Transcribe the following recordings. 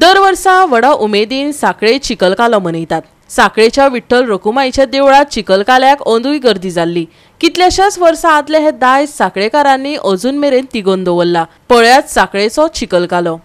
दर वर्सा व्हडा उमेदीन साखळे चिखलकालो मनयतात। साखळेच्या विठ्ठल रखुमाईच्या देवळात चिखलकाल्याक अंदूय गर्दी जाल्ली। कितल्याशाच वर्सां आदले हे दायज साखळेकारांनी अजून मेरेन तिगोवन दवरला। पळयात साखळेचो चिखलकालो।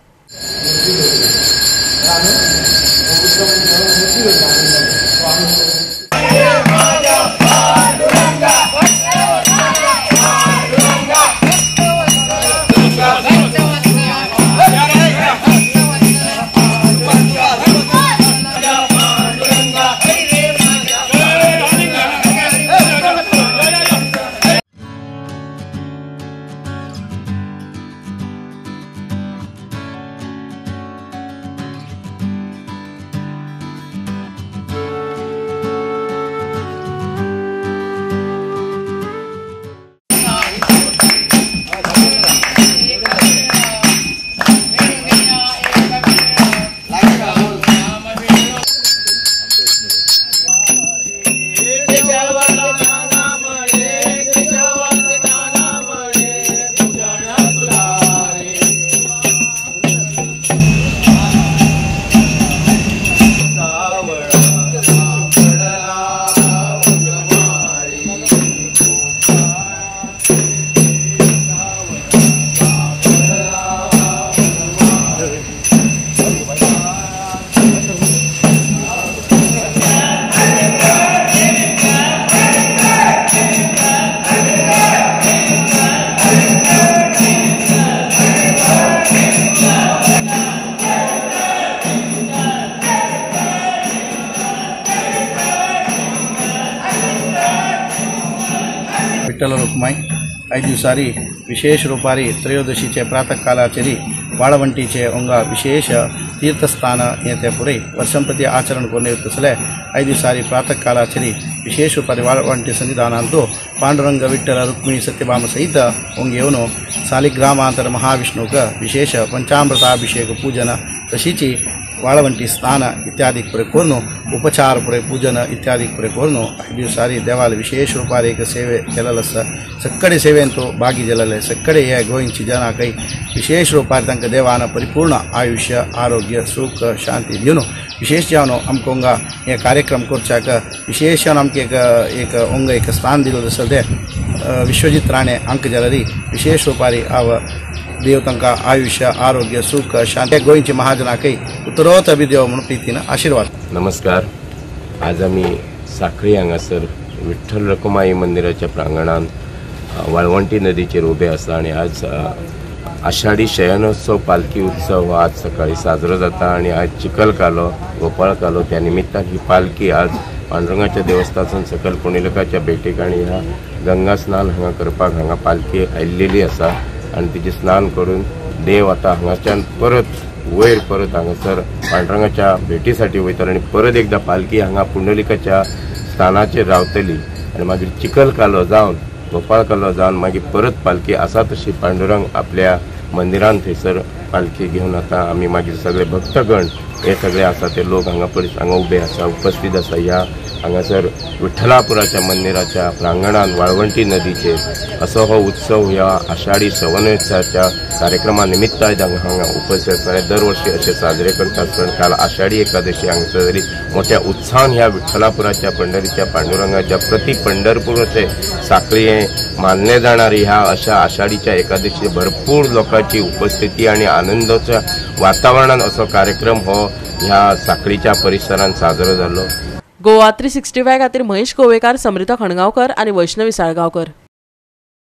विठ्ठल रखुमाई 5 दिवसारी विशेष रूपारी त्रयोदशीचे प्रातः कालाचेरी वाळवंटीचे ओंगा विशेष तीर्थस्थान येते पुरे वर्षंपति आचरण कोने तसले 5 दिवसारी प्रातः कालाचेरी विशेष रूपारी वाळवंटी सन्निधानांतो पांडुरंग विठ्ठल रुक्मिणी सत्यभामा सहित ओंगेवनो सालिग्रामांतर महाविष्णुक विशेष पंचामृताभिषेक पूजन तशीची वाळवंटी स्नान इत्यादि पुरे कोर्नो उपचार पुरे पूजन इत्यादि पुरे कोर्नो 5 दिवसारी देवाल विशेष रूपारी एक सेवे केललस सक्कडे सेवेंतो भागी जलले सक्कडे या गोयंची जना काही विशेष रूपारी तंक देवाना परिपूर्ण आयुष्य आरोग्य सुख शांति दिनो विशेष जावनो आमकोंगा ये कार्यक्रम कोरचाक विशेष आमके एक ओंग एक स्थान दिलो दसदे विश्वजित राणे अंक जलरी विशेष रूपारी आव देव तंका आयुष्य आरोग्य सुख शांती गोयंची महाजना काही उत्तरोत्तर अभिदेव म्हणून प्रीतीनं आशीर्वाद। नमस्कार। आज आम्ही साखळी हांगासर विठ्ठल रखुमाई मंदिराच्या प्रांगणात वाळवंटी नदीचेर उबे आसा आणि आज आषाढी शयनोत्सव पालखी उत्सव आज सकाळी साजरो जाता आणि आज चिखलकालो गोपाळकालो त्या निमित्तान ही पालखी आज पांडुरंगाच्या देवस्थानातून सकल पुण्यलोकाच्या भेटीक आणि ह्या गंगा स्नान हांगा करपाक हांगा पालखी आयिल्लेली आसा आणि तिचे स्नान करून देव आता हांगाच्यान परत वयर परत हांगासर पांडुरंगाच्या भेटीसाठी वयतलो आणि परत एकदा पालखी हांगा पुंडलिकाच्या स्थानाचेर रावतली आणि मागीर चिखलकालो जावन गोपाळकालो जावन मागीर परत पालखी आसा तशी पांडुरंग आपल्या मंदिरांत थंयसर पालखी घेवन आता आमी मागीर सगळे भक्तगण हे सगळे आसा ते लोक हांगा उबे आसा उपस्थित आसा ह्या हांगासर विठ्ठलापुराच्या मंदिराच्या प्रांगणात वाळवंटी नदीचेर असो हो उत्सव ह्या आषाढी श्रवणोत्सवाच्या कार्यक्रमा निमित्त हांगा उपस्थित आसा। दरवर्षी असे साजरे करतात पण काल आषाढी एकादशी हांगासर मोठ्या उत्साहान ह्या विठ्ठलापुराच्या पंढरीच्या पांडुरंगाच्या प्रति पंढरपूर असे साखळी मानले जाणारी ह्या अशा आषाढीच्या एकादशी भरपूर लोकांची उपस्थिती आणि आनंदाच्या वातावरणात असो कार्यक्रम हो ह्या साखळीच्या परिसरात साजरो जालो। गोवा 365 खातीर महेश गोवेकार, समृता खणगांवकर आणि वैष्णवी साळगांवकर।